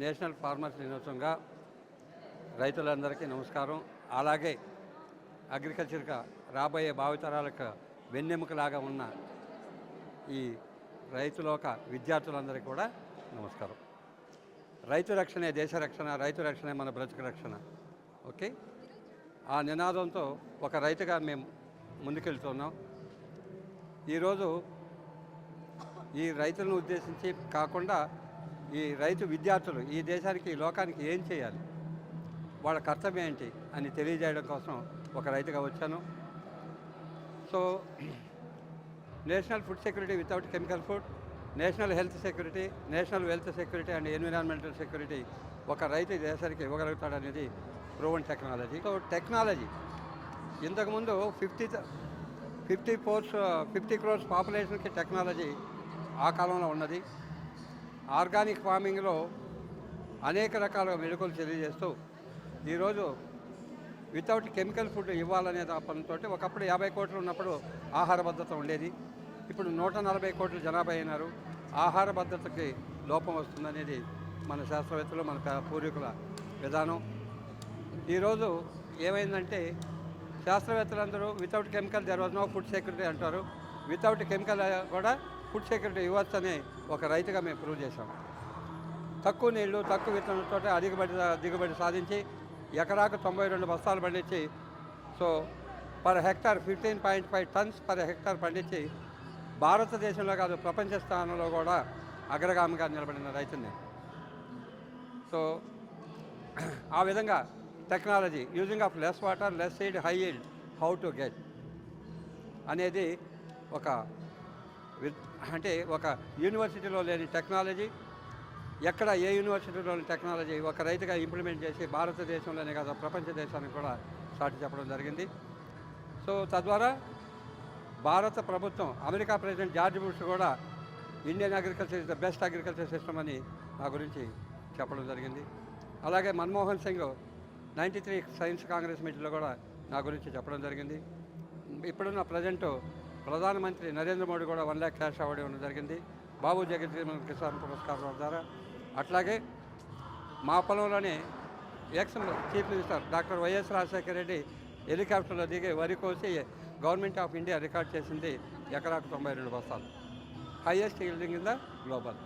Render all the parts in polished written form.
National farmers దినోత్సవంగా రైతులందరికీ నమస్కారం. అలాగే అగ్రికల్చర్గా రాబోయే భావితరాలకు వెన్నెముకలాగా ఉన్న ఈ రైతులోక విద్యార్థులందరికీ కూడా నమస్కారం. రైతు రక్షణే దేశ రక్షణ, రైతు రక్షణే మన బ్రతుకు రక్షణ. ఓకే, ఆ నినాదంతో ఒక రైతుగా మేము ముందుకెళ్తున్నాం. ఈరోజు ఈ రైతులను ఉద్దేశించి కాకుండా ఈ రైతు విద్యార్థులు ఈ దేశానికి, ఈ లోకానికి ఏం చేయాలి, వాళ్ళ కర్తవ్యం ఏంటి అని తెలియజేయడం కోసం ఒక రైతుగా వచ్చాను. So national food security without chemical food, national health security, national wealth security and environmental security ఒక రైతు దేశానికి ఇవ్వగలుగుతాడనేది ప్రూవన్ టెక్నాలజీ. సో టెక్నాలజీ ఇంతకుముందు 50 crores పాపులేషన్కి టెక్నాలజీ ఆ కాలంలో ఉన్నది. ఆర్గానిక్ ఫార్మింగ్లో అనేక రకాల మెళుకువలు తెలియజేస్తూ ఈరోజు వితౌట్ కెమికల్ ఫుడ్ ఇవ్వాలనే పనితో ఒకప్పుడు 50 కోట్లు ఉన్నప్పుడు ఆహార భద్రత ఉండేది. ఇప్పుడు 140 కోట్ల జనాభా అయినారు. ఆహార భద్రతకి లోపం వస్తుందనేది మన శాస్త్రవేత్తలు, మన పూర్వీకుల విధానం. ఈరోజు ఏమైందంటే శాస్త్రవేత్తలందరూ without chemical there was no food security అంటారు. వితౌట్ కెమికల్ కూడా ఫుడ్ సెక్యూరిటీ ఇవ్వచ్చని ఒక రైతుగా మేము ప్రూవ్ చేశాము. తక్కువ నీళ్లు, తక్కువ విత్తనంతో దిగుబడి సాధించి ఎకరాకు 92 బస్తాలు పండించి, so per hectare 15.5 turns per hectare పండించి భారతదేశంలో కాదు ప్రపంచ స్థానంలో కూడా అగ్రగామిగా నిలబడిన రైతుని. సో ఆ విధంగా technology using of less water, less seed, high yield, how to get అనేది ఒక యూనివర్సిటీలో లేని టెక్నాలజీ, ఎక్కడ ఏ యూనివర్సిటీలోని టెక్నాలజీ ఒక రైతుగా ఇంప్లిమెంట్ చేసి భారతదేశంలోనే కాదు ప్రపంచ దేశానికి కూడా సాటి చెప్పడం జరిగింది. సో తద్వారా భారత ప్రభుత్వం, అమెరికా ప్రెసిడెంట్ జార్జ్ బుష్ కూడా Indian agriculture is the best agriculture system అని నా గురించి చెప్పడం జరిగింది. అలాగే మన్మోహన్ సింగ్ 93 సైన్స్ కాంగ్రెస్ మీటింగ్లో కూడా నా గురించి చెప్పడం జరిగింది. ఇప్పుడున్న ప్రజెంట్ ప్రధానమంత్రి నరేంద్ర మోడీ కూడా 1 lakh క్యాష్ అవార్డు ఇవ్వడం జరిగింది బాబు జగజ్జీవన్ కిసాన్ పురస్కారం ద్వారా. అట్లాగే మా పొలంలోనే ex chief minister doctor YS Rajasekhara Reddy హెలికాప్టర్లో దిగి వరి కోసి గవర్నమెంట్ ఆఫ్ ఇండియా రికార్డ్ చేసింది ఎకరాకు 92 బస్తాలు, highest yielding in the global.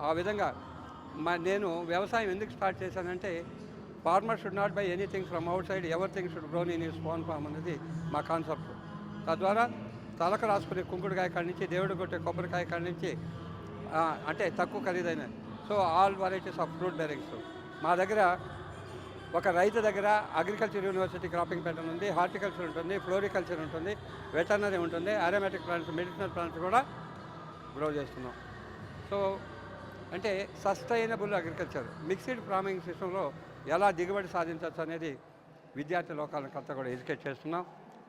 ఆ విధంగా నేను వ్యవసాయం ఎందుకు స్టార్ట్ చేశానంటే farmer should not buy anything from outside, everything should grown in his own farm అనేది మా కాన్సెప్ట్. తద్వారా తలకు రాసుకునే కుంకుడుకాయ కాడి నుంచి, దేవుడు కొట్టే కొబ్బరికాయ కాడి నుంచి, అంటే తక్కువ ఖరీదైన, so all varieties of fruit bearings మా దగ్గర. ఒక రైతు దగ్గర అగ్రికల్చర్ యూనివర్సిటీ క్రాపింగ్ ప్యాటర్న్ ఉంది, హార్టికల్చర్ ఉంటుంది, ఫ్లోరికల్చర్ ఉంటుంది, వెటర్నరీ ఉంటుంది, అరోమాటిక్ ప్లాంట్స్, మెడిసినల్ ప్లాంట్స్ కూడా గ్రో చేస్తున్నాం. సో అంటే సస్టైనబుల్ అగ్రికల్చర్, మిక్స్డ్ ఫార్మింగ్ సిస్టంలో ఎలా దిగుబడి సాధించవచ్చు అనేది విద్యార్థి లోకాలకంతా కూడా ఎడ్యుకేట్ చేస్తున్నాం.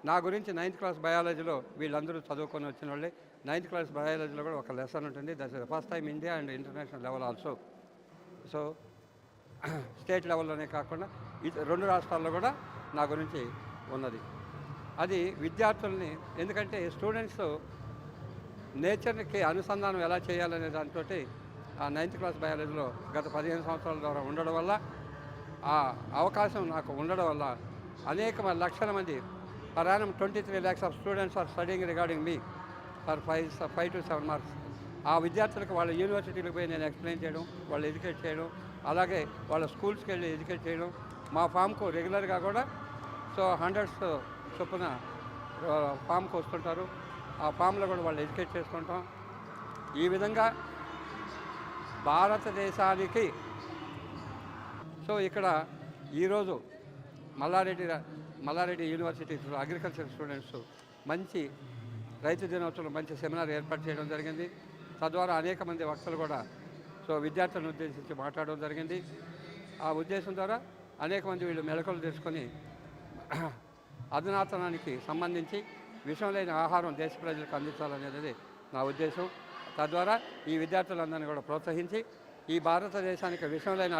నా గురించి 9th క్లాస్ బయాలజీలో వీళ్ళందరూ చదువుకొని వచ్చిన వాళ్ళే. 9th క్లాస్ బయాలజీలో కూడా ఒక లెసన్ ఉంటుంది, that's the first time India and international level also. So state లెవెల్లోనే కాకుండా 2 రాష్ట్రాల్లో కూడా నా గురించి ఉన్నది. అది విద్యార్థుల్ని, ఎందుకంటే స్టూడెంట్స్ నేచర్కి అనుసంధానం ఎలా చేయాలనే దాంతో ఆ 9th క్లాస్ బయాలజీలో గత 15 సంవత్సరాల ద్వారా ఉండడం వల్ల, ఆ అవకాశం నాకు ఉండడం వల్ల అనేక లక్షల మంది per annum 23 lakhs of students are studying regarding me for 5 to 7 marks. ఆ విద్యార్థులకు వాళ్ళ యూనివర్సిటీలకు పోయి నేను ఎక్స్ప్లెయిన్ చేయడం, వాళ్ళు ఎడ్యుకేట్ చేయడం, అలాగే వాళ్ళ స్కూల్స్కి వెళ్ళి ఎడ్యుకేట్ చేయడం. మా ఫామ్కు రెగ్యులర్గా కూడా సో హండ్రెడ్స్ చొప్పున ఫామ్కి వస్తుంటారు. ఆ ఫామ్లో కూడా వాళ్ళు ఎడ్యుకేట్ చేసుకుంటాం. ఈ విధంగా భారతదేశానికి, సో ఇక్కడ ఈరోజు మల్లారెడ్డి యూనివర్సిటీ అగ్రికల్చర్ స్టూడెంట్స్ మంచి రైతు దినోత్సవం మంచి సెమినార్ ఏర్పాటు చేయడం జరిగింది. తద్వారా అనేక మంది వక్తలు కూడా సో విద్యార్థులను ఉద్దేశించి మాట్లాడడం జరిగింది. ఆ ఉద్దేశం ద్వారా అనేక మంది వీళ్ళు మెలకువలు తెలుసుకొని అధునాతనానికి సంబంధించి విషం లేని ఆహారం దేశ ప్రజలకు అందించాలనేది నా ఉద్దేశం. తద్వారా ఈ విద్యార్థులందరినీ కూడా ప్రోత్సహించి ఈ భారతదేశానికి విషం లేని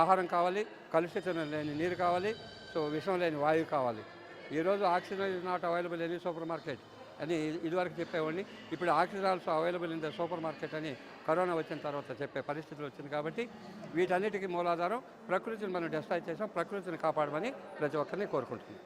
ఆహారం కావాలి, కలుషితం లేని నీరు కావాలి, సో విషం లేని వాయువు కావాలి. ఈరోజు oxygen is not available any super market అని ఇదివరకు చెప్పేవాడిని. ఇప్పుడు oxygen also available in the super market అని కరోనా వచ్చిన తర్వాత చెప్పే పరిస్థితులు వచ్చింది. కాబట్టి వీటన్నిటికీ మూలాధారం ప్రకృతిని మనం డిస్ట్రాయ్ చేసాం. ప్రకృతిని కాపాడమని ప్రతి ఒక్కరిని కోరుకుంటున్నాం.